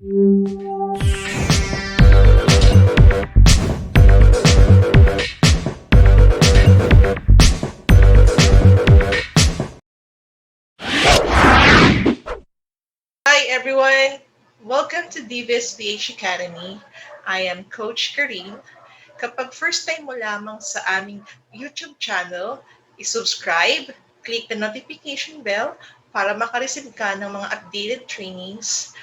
Hi everyone! Welcome to Divis PH Academy. I am Coach Karim. Kapag first time mo lamang sa aming YouTube channel, isubscribe, click the notification bell para makareceive ka ng mga updated trainings,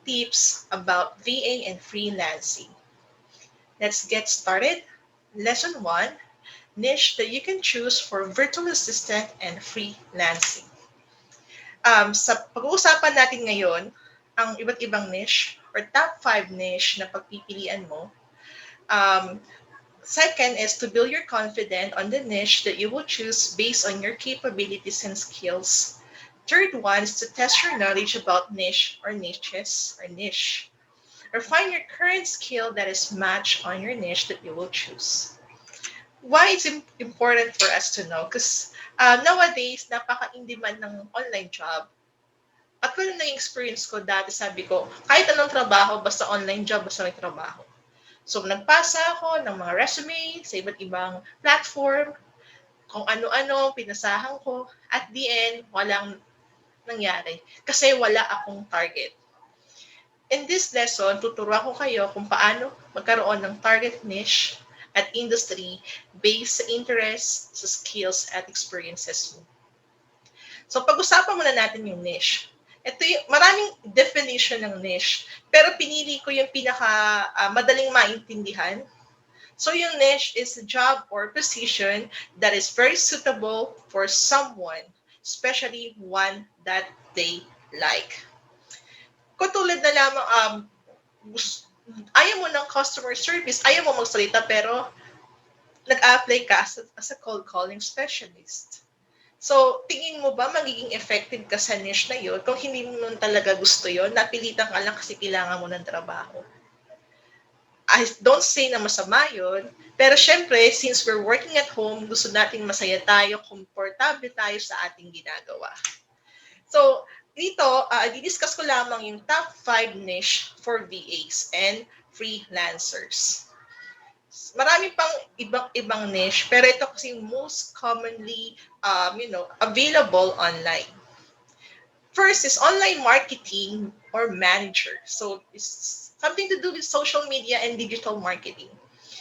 tips about VA and freelancing. Let's get started. Lesson 1, niche that you can choose for virtual assistant and freelancing. Sa pag-uusapan natin ngayon, ang iba't ibang niche or top 5 niche na pagpipilian mo. Second is to build your confidence on the niche that you will choose based on your capabilities and skills. Third one is to test your knowledge about niche or niches or niche. Or find your current skill that is matched on your niche that you will choose. Why it's important for us to know? Because nowadays, napaka-in-demand ng online job. At kung na experience ko dati, sabi ko, kahit anong trabaho, basta online job, basta may trabaho. So, nagpasa ako ng mga resume sa iba't ibang platform, kung ano-ano, pinasahan ko. At the end, walang nangyari. Kasi wala akong target. In this lesson, tuturuan ko kayo kung paano magkaroon ng target niche at industry based sa interests, sa skills, at experiences mo. So, pag-usapan muna natin yung niche. Ito yung maraming definition ng niche, pero pinili ko yung madaling maintindihan. So, yung niche is a job or position that is very suitable for someone, especially one that they like. Katulad na lamang, ayaw mo ng customer service, ayaw mo magsalita, pero nag-apply ka as a cold calling specialist. So, tingin mo ba magiging effective ka sa niche na yun kung hindi mo talaga gusto yun, napilitan ka lang kasi kailangan mo ng trabaho? I don't say na masama yun, pero syempre, since we're working at home, gusto nating masaya tayo, komportable tayo sa ating ginagawa. So, dito, i-discuss ko lamang yung top 5 niche for VAs and freelancers. Marami pang ibang niche, pero ito kasi most commonly available online. First is online marketing or manager. So it's something to do with social media and digital marketing.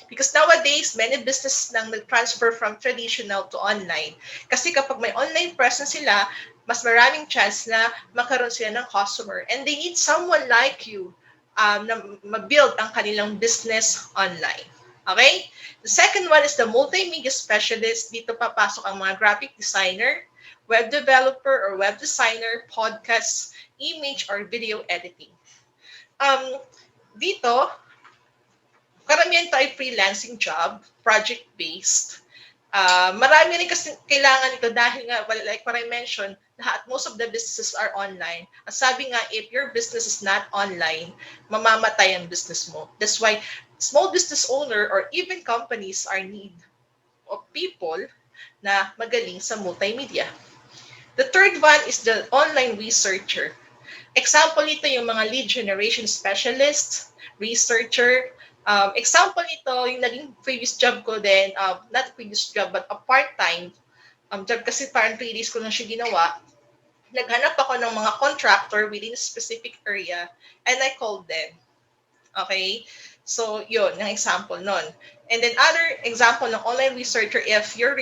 Because nowadays, many businesses nang nag-transfer from traditional to online. Kasi kapag may online presence sila, mas maraming chance na magkaroon sila ng customer. And they need someone like you na mag-build ang kanilang business online. Okay? The second one is the multimedia specialist. Dito papasok ang mga graphic designer, web developer or web designer, podcast, image or video editing. Dito, karamihan tayo freelancing job, project-based. Marami rin kasi kailangan ito dahil nga, like what I mentioned, most of the businesses are online. At sabi nga, if your business is not online, mamamatay ang business mo. That's why small business owner or even companies are need of people na magaling sa multimedia. The third one is the online researcher. Example nito yung mga lead generation specialist, researcher. Example nito yung naging previous job ko din, not previous job but a part-time job kasi parang 3 days ko lang siya ginawa. Naghanap ako ng mga contractor within a specific area and I called them. Okay? So, yun, yung example nun. And then other example ng online researcher, if you're,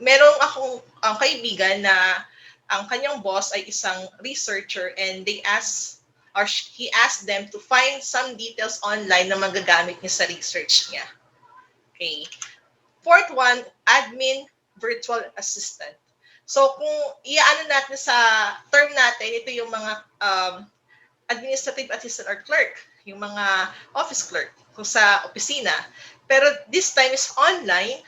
merong akong kaibigan na ang kanyang boss ay isang researcher and he asked them to find some details online na magagamit niya sa research niya. Okay. Fourth one, admin virtual assistant. So, kung iaano natin sa term natin, ito yung mga administrative assistant or clerk, yung mga office clerk kung sa opisina. Pero this time is online.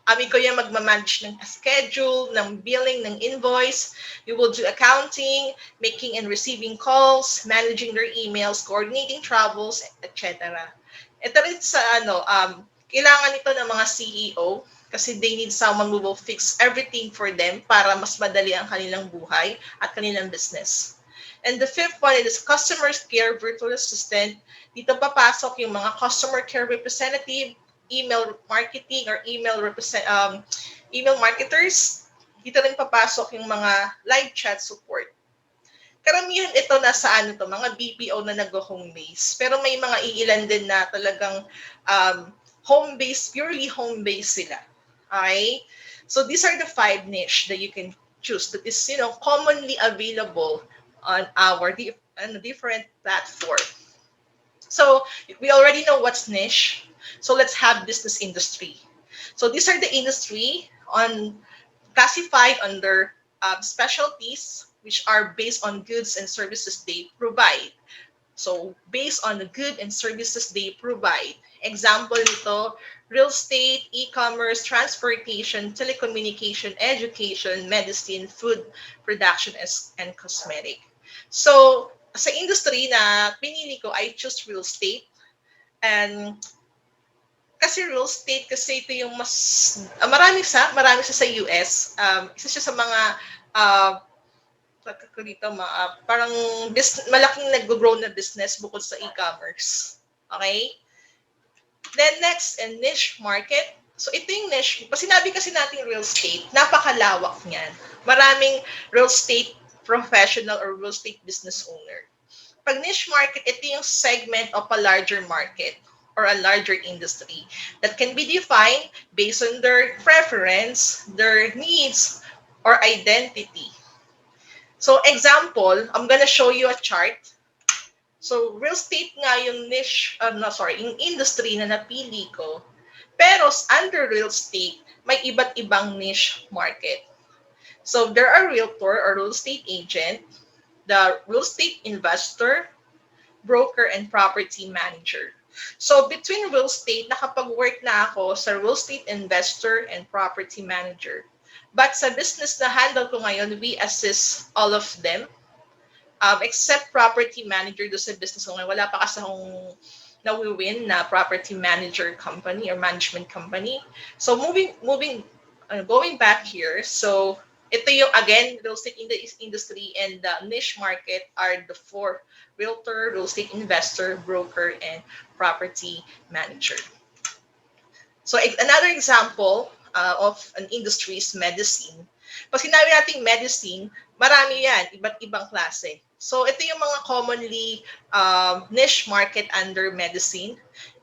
Ko yung magmamanage ng schedule, ng billing, ng invoice. You will do accounting, making and receiving calls, managing their emails, coordinating travels, etc. Ito rin sa kailangan ito ng mga CEO kasi they need someone who will fix everything for them para mas madali ang kanilang buhay at kanilang business. And the fifth one is customer care virtual assistant. Dito papasok yung mga customer care representative, email marketing or email marketers. Dito rin papasok yung mga live chat support. Karamihan ito nasa ano to, mga BPO na nag-home base. Pero may mga iilan din na talagang home base, purely home base sila. Okay? So these are the 5 niche that you can choose that is, commonly available on our different platform. So we already know what's niche. So let's have business industry. So these are the industry on classified under specialties which are based on goods and services they provide. So based on the good and services they provide. Example nito, real estate, e-commerce, transportation, telecommunication, education, medicine, food production, and cosmetic. So sa industry na pinili ko, I choose real estate. And kasi real estate kasi ito yung mas marami siya sa US. Isa siya sa mga parang malaking nag-grow na business bukod sa e-commerce. Okay? Then next, and niche market. So ito yung niche. Pag sinabi kasi natin real estate, napakalawak niyan. Maraming real estate professional or real estate business owner. Pag niche market, ito yung segment of a larger market or a larger industry that can be defined based on their preference, their needs, or identity. So example, I'm gonna show you a chart. So real estate nga yung niche, yung industry na napili ko. Pero under real estate, may iba't ibang niche market. So there are realtor or real estate agent, the real estate investor, broker, and property manager. So between real estate, nakapag-work na ako sa real estate investor and property manager. But sa business na handle ko ngayon, we assist all of them. Except property manager do sa business ko ngayon. Wala pa kasi akong nawi-win na property manager company or management company. So going back here, so ito yung, again, real estate industry and the niche market are the 4: realtor, real estate investor, broker, and property manager. So another example of an industry is medicine. Pag sinabi natin medicine, marami yan, iba't ibang klase. So ito yung mga commonly niche market under medicine: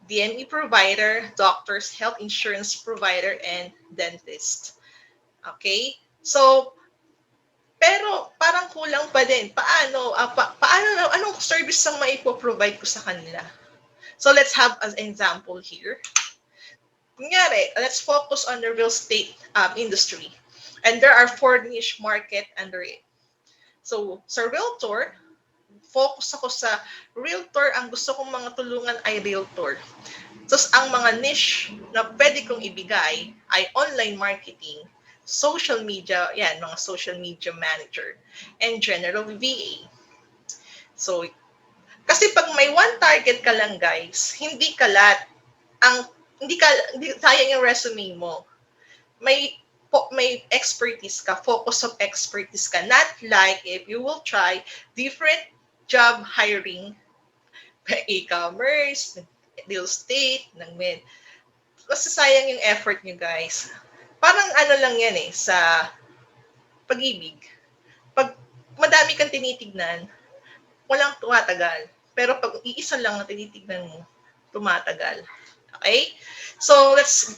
DME provider, doctors, health insurance provider, and dentist. Okay? So, pero parang kulang pa din. Anong service ang maipoprovide ko sa kanila? So let's have an example here. Kunyari, let's focus on the real estate industry. And there are 4 niche market under it. So sa realtor, focus ako sa realtor. Ang gusto kong mga tulungan ay realtor. Tapos ang mga niche na pwede kong ibigay ay online marketing, social media, mga social media manager, and general VA. So, kasi pag may one target ka lang, guys, hindi sayang yung resume mo. May expertise ka, focus of expertise ka. Not like if you will try different job hiring, e-commerce, real estate, kasi sayang yung effort nyo, guys. Parang lang yan sa pag-ibig. Pag madami kang tinitignan, walang tumatagal. Pero pag iisa lang ang tinitignan mo, tumatagal. Okay? So let's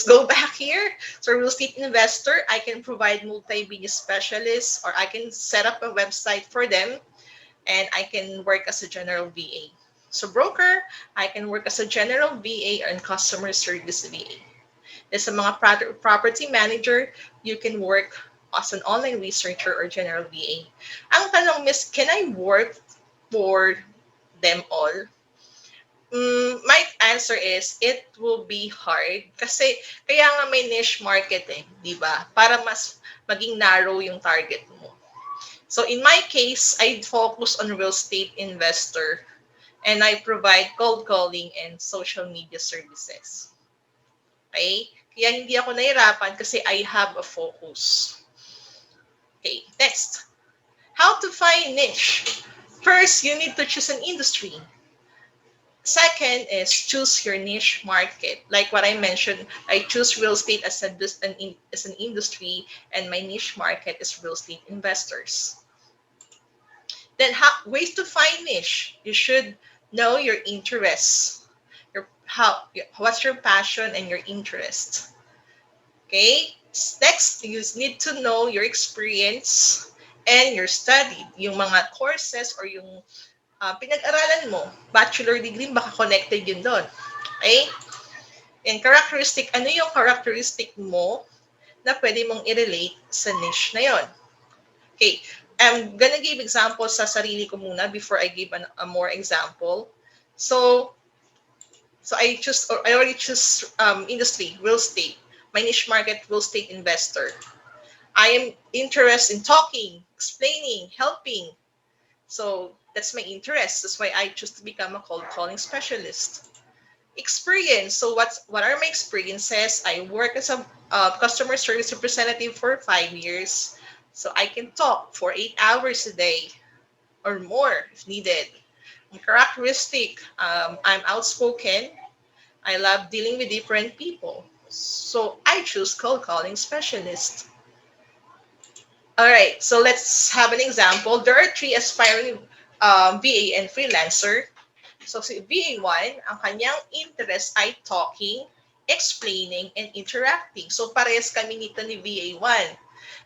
go back here. So real estate investor, I can provide multimedia specialists, or I can set up a website for them, and I can work as a general VA. So broker, I can work as a general VA and customer service VA. As a mga property manager, you can work as an online researcher or general VA. Ang tanong, Miss, can I work for them all? My answer is, it will be hard. Kasi, kaya nga may niche market di ba? Para mas maging narrow yung target mo. So in my case, I focus on real estate investor, and I provide cold calling and social media services. Okay? Kaya hindi ako nahirapan kasi I have a focus. Okay, next. How to find niche? First, you need to choose an industry. Second is choose your niche market. Like what I mentioned, I choose real estate as as an industry, and my niche market is real estate investors. Then ways to find niche. You should know your interests. What's your passion and your interest. Okay? Next, you need to know your experience and your study. Yung mga courses or yung pinag-aralan mo. Bachelor degree, baka connected yun doon. Okay? And characteristic, ano yung characteristic mo na pwede mong i-relate sa niche na yon? Okay, I'm gonna give example sa sarili ko muna before I give a more example. So, I already choose industry, real estate. My niche market, real estate investor. I am interested in talking, explaining, helping. So that's my interest. That's why I choose to become a cold calling specialist. Experience. So what are my experiences? I work as a customer service representative for 5 years. So I can talk for 8 hours a day or more if needed. Characteristic. I'm outspoken. I love dealing with different people. So I choose cold calling specialist. All right, so let's have an example. There are three aspiring VA and freelancer. So si VA1, ang kanyang interest ay talking, explaining, and interacting. So parehas kami nito ni VA1.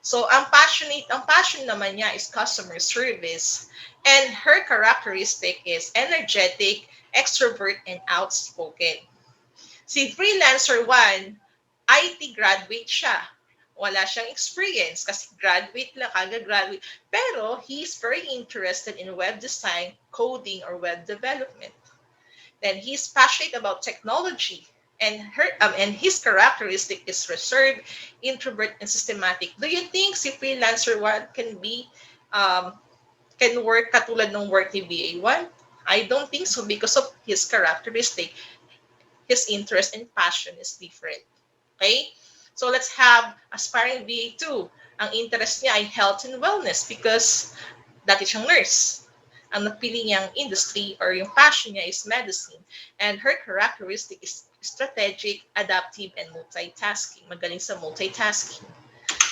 So ang passion naman niya is customer service. And her characteristic is energetic, extrovert, and outspoken. Si Freelancer 1, IT graduate siya. Wala siyang experience kasi graduate lang, kaga-graduate. Pero he's very interested in web design, coding, or web development. Then he's passionate about technology. And his characteristic is reserved, introvert, and systematic. Do you think si Freelancer 1 can work katulad ng work ni VA1? I don't think so because of his characteristic. His interest and passion is different. Okay? So let's have aspiring VA2. Ang interest niya ay health and wellness because dati siyang nurse. Ang napili niyang industry or yung passion niya is medicine. And her characteristic is strategic, adaptive, and multitasking. Magaling sa multitasking.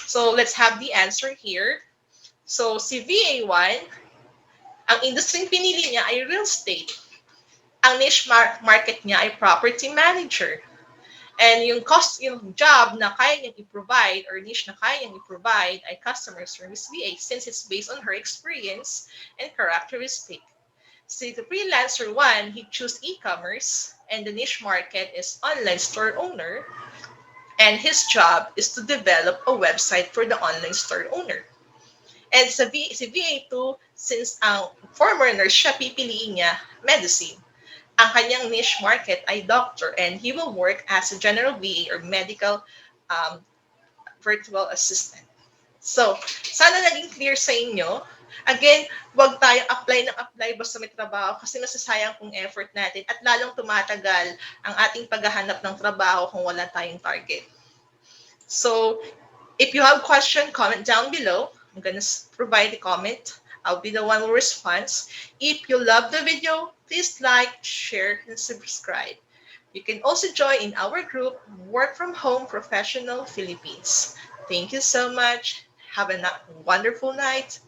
So let's have the answer here. So si VA1, ang industry pinili niya ay real estate. Ang niche market niya ay property manager. And yung job na kaya niyang i-provide or niche na kaya niyang i-provide ay customer service VA since it's based on her experience and characteristic. So the freelancer 1, he chose e-commerce and the niche market is online store owner. And his job is to develop a website for the online store owner. And si VA2, since ang former nurse siya, pipiliin niya medicine. Ang kanyang niche market ay doctor and he will work as a general VA or medical virtual assistant. So, sana naging clear sa inyo. Again, huwag tayong apply basta may trabaho kasi nasasayang kung effort natin at lalong tumatagal ang ating paghahanap ng trabaho kung wala tayong target. So, if you have question, comment down below. I'm gonna provide a comment. I'll be the one who responds. If you love the video, please like, share, and subscribe. You can also join in our group, Work From Home Professional Philippines. Thank you so much. Have a wonderful night.